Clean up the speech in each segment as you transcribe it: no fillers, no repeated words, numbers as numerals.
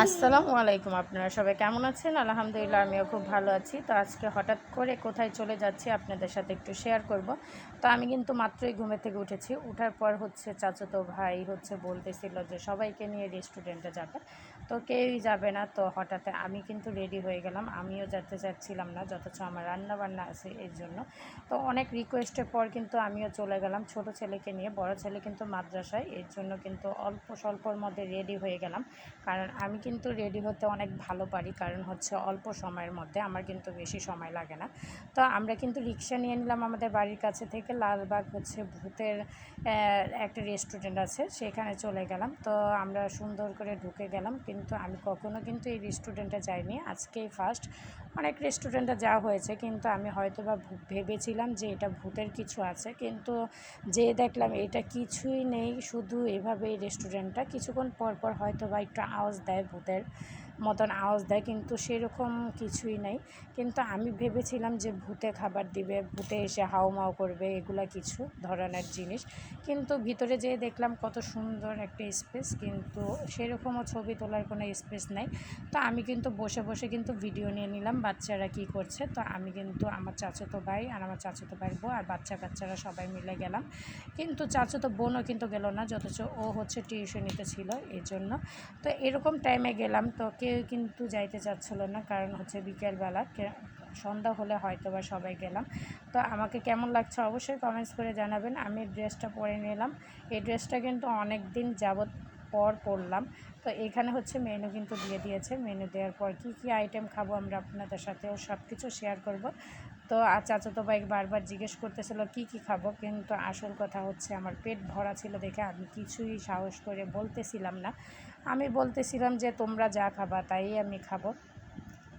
আসসালামু আলাইকুম। আপনারা সবাই কেমন আছেন? আলহামদুলিল্লাহ আমিও খুব ভালো আছি। তো আজকে হঠাৎ করে কোথায় চলে যাচ্ছি আপনাদের সাথে একটু শেয়ার করব। তো আমি কিন্তু মাত্রই ঘুমের থেকে উঠেছি। উঠার পর চাচাতো ভাই বলতেছিল যে সবাইকে নিয়ে রেস্টুরেন্টে যাবে। তো কেউই যাবে না। তো হঠাৎ আমি কিন্তু রেডি হয়ে গেলাম। আমিও যেতে চাচ্ছিলাম না, যথচ আমার রান্নাবান্না আছে এর জন্য। তো অনেক রিকোয়েস্টের পর কিন্তু আমিও চলে গেলাম ছোট ছেলেকে নিয়ে। বড় ছেলে কিন্তু মাদ্রাসায়, এর জন্য কিন্তু অল্প স্বল্পর মধ্যে রেডি হয়ে গেলাম। কারণ আমি কিন্তু রেডি হতে অনেক ভালো পারি, কারণ অল্প সময়ের মধ্যে আমার কিন্তু বেশি সময় লাগে না। তো আমরা কিন্তু রিক্সা নিয়ে নিলাম আমাদের বাড়ির কাছে থেকে। লালবাগ ভূতের একটা রেস্টুরেন্ট আছে, সেখানে চলে গেলাম। তো আমরা সুন্দর করে ঢুকে গেলাম, কিন্তু আমি কখনো কিন্তু এই রেস্টুরেন্টে যাইনি, আজকেই ফার্স্ট। অনেক রেস্টুরেন্টে যাওয়া হয়েছে, কিন্তু আমি হয়তোবা ভেবেছিলাম যে এটা ভূতের কিছু আছে, কিন্তু যে দেখলাম এটা কিছুই নেই। শুধু এভাবেই রেস্টুরেন্টটা কিছুক্ষণ পর পর হয়তোবা একটু আওয়াজ দেয়, ভূতের মতন আওয়াজ দেয়, কিন্তু সেরকম কিছুই নেই। কিন্তু আমি ভেবেছিলাম যে ভূতে খাবার দিবে, ভূতে এসে হাউমাউ করবে, এগুলা কিছু ধরনের জিনিস। কিন্তু ভিতরে যেয়ে দেখলাম কত সুন্দর একটা স্পেস, কিন্তু সেরকমও ছবি তোলার কোনো স্পেস নেই। তো আমি কিন্তু বসে বসে কিন্তু ভিডিও নিয়ে নিলাম বাচ্চারা কি করছে। তো আমি কিন্তু আমার চাচাতো ভাই আর আমার চাচাতো ভাইয়ের বউ আর কাচ্চারা সবাই মিলে গেলাম। কিন্তু চাচাতো বোনও কিন্তু গেল না, যথচ ও টিউশনিতে ছিল এই জন্য। তো এরকম টাইমে গেলাম, তো কেউ কিন্তু যাইতে চাচ্ছিলো না, কারণ বিকেলবেলা সন্ধ্যা হলে হয়তো বা সবাই গেলাম। তো আমাকে কেমন লাগছে অবশ্যই কমেন্টস করে জানাবেন। আমি ড্রেসটা পরে নিলাম। এই ড্রেসটা কিন্তু অনেক দিন যাবত পর পরলাম। তো এখানে মেনু কিন্তু দিয়ে দিয়েছে। মেনু দেওয়ার পর কী কী আইটেম খাবো আমরা আপনাদের সাথেও সব কিছু শেয়ার করব। তো চাচাতো ভাই বারবার জিজ্ঞেস করতেছিল কী কী খাবো, কিন্তু আসল কথা আমার পেট ভরা ছিল দেখে আমি কিছুই সাহস করে বলতেছিলাম না। আমি বলতেছিলাম যে তোমরা যা খাবা তাই আমি খাবো।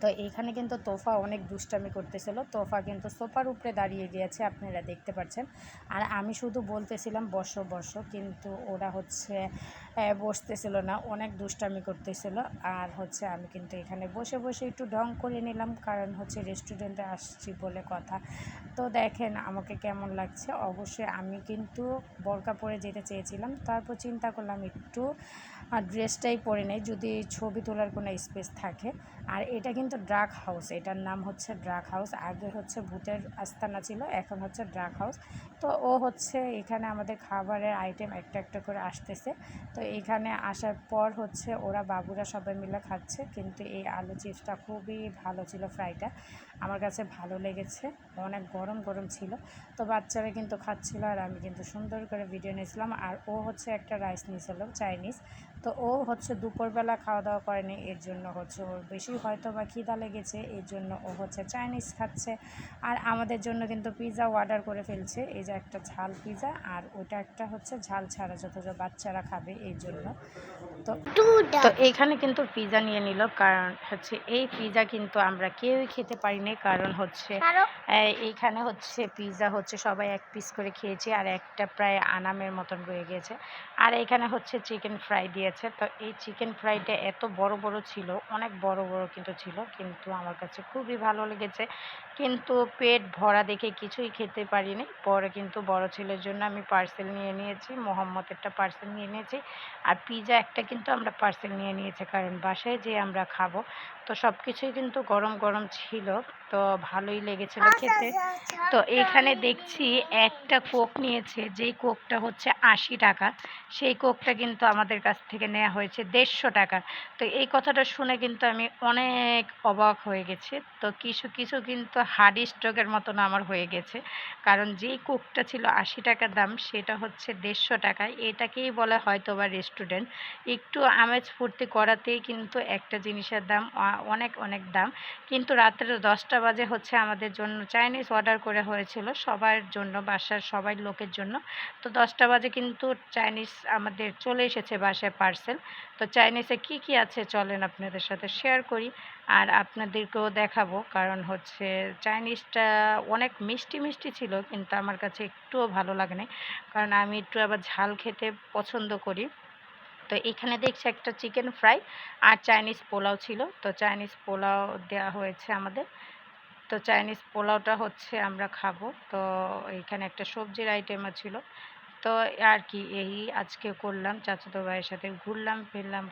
তো এইখানে কিন্তু তোফা অনেক দুষ্টামি করতেছিল। তোফা কিন্তু সোফার উপরে দাঁড়িয়ে গিয়েছে, আপনারা দেখতে পাচ্ছেন। আর আমি শুধু বলতেছিলাম বসো বসো, কিন্তু ওরা বসতেছিল না, অনেক দুষ্টামি করতেছিল। আর আমি কিন্তু এখানে বসে বসে একটু ঢং করে নিলাম, কারণ রেস্টুরেন্টে আসছি বলে কথা। তো দেখেন আমাকে কেমন লাগছে। অবশ্যই আমি কিন্তু বোরকা পরে যেতে চেয়েছিলাম, তারপর চিন্তা করলাম একটু ড্রেসটাই পরে নেই, যদি ছবি তোলার কোনো স্পেস থাকে। আর এটা কিন্তু ড্রাগ হাউস, এটার নাম ড্রাগ হাউস। আগে ভূতের আস্তানা ছিল, এখন ড্রাগ হাউস। তো ও এখানে আমাদের খাবারের আইটেম একটা একটা করে আসতেছে। তো এখানে আসার পর ওরা বাবুরা সবাই মিলে খাচ্ছে, কিন্তু এই আলু চিপসটা খুবই ভালো ছিল, ফ্রাইটা আমার কাছে ভালো লেগেছে, অনেক গরম গরম ছিল। তো বাচ্চারা কিন্তু খাচ্ছিল, আর আমি কিন্তু সুন্দর করে ভিডিও নিয়েছিলাম। আর ও একটা রাইস নিয়েছিল চাইনিজ। তো ও দুপুরবেলা খাওয়া দাওয়া করেনি, এর জন্য ওর বেশি হয়তো বা খিদা লেগেছে, এর জন্য ও চাইনিজ খাচ্ছে। আর আমাদের জন্য কিন্তু পিৎজা অর্ডার করে ফেলছে, এই যে একটা ঝাল পিৎজা, আর ওটা একটা ঝাল ছাড়া, যত বাচ্চারা খাবে এই জন্য। তো তো এইখানে কিন্তু পিৎজা নিয়ে নিল, কারণ এই পিৎজা কিন্তু আমরা কেউই খেতে পারিনি, কারণ এইখানে পিৎজা সবাই এক পিস করে খেয়েছি, আর একটা প্রায় আনামের মতন রয়ে গিয়েছে। আর এখানে চিকেন ফ্রাই দিয়েছে। তো এই চিকেন ফ্রাইটা এত বড় বড় ছিল, অনেক বড় বড় কিন্তু ছিল, কিন্তু আমার কাছে খুবই ভালো লেগেছে। কিন্তু পেট ভরা দেখে কিছুই খেতে পারিনি। পরে কিন্তু বড় ছেলের জন্য আমি পার্সেল নিয়ে নিয়েছি, মোহাম্মদেরটা পার্সেল নিয়ে নিয়েছি। আর পিৎজা একটা কিন্তু আমরা পার্সেল নিয়ে নিয়েছি, কারণ বাসায় যে আমরা খাবো। তো সব কিছুই কিন্তু গরম গরম ছিল, তো ভালোই লেগেছিল খেতে। তো এখানে দেখছি একটা কোক নিয়েছে, যেই কোকটা 80 টাকা। সেই কোকটা কিন্তু আমাদের কাছ থেকে নেওয়া হয়েছে 150 টাকা। তো এই কথাটা শুনে কিন্তু আমি অনেক অবাক হয়ে গেছি। তো কিছু কিছু কিন্তু হার্ট স্ট্রোকের মতন আমার হয়ে গেছে, কারণ যেই কোকটা ছিল 80 টাকা দাম, সেটা 150 টাকায়। এটাকেই বলে হয়তো বা রেস্টুরেন্ট। একটু আমেজ ফুর্তি করাতেই কিন্তু একটা জিনিসের দাম অনেক অনেক দাম। কিন্তু রাত্রে 10টা বাজে আমাদের জন্য চাইনিজ অর্ডার করে হয়েছিল, সবার জন্য, বাসার সবাই লোকের জন্য। তো 10টা বাজে কিন্তু চাইনিজ আমাদের চলে এসেছে বাসায় পার্সেল। তো চাইনিজে কি কি আছে চলেন আপনাদের সাথে শেয়ার করি, আর আপনাদেরকেও দেখাবো। কারণ চাইনিজটা অনেক মিষ্টি মিষ্টি ছিল, কিন্তু আমার কাছে একটুও ভালো লাগেনি, কারণ আমি একটু আবার ঝাল খেতে পছন্দ করি। তো এখানে দেখছি একটা চিকেন ফ্রাই আর চাইনিজ পোলাও ছিল। তো চাইনিজ পোলাও দেওয়া হয়েছে আমাদের। তো চাইনিজ পোলাওটা আমরা খাবো। তো এখানে একটা সবজির আইটেমও ছিল। তো আর কি, এই আজকে করলাম, চাচাতো ভাইয়ের সাথে ঘুরলাম ফিরলাম।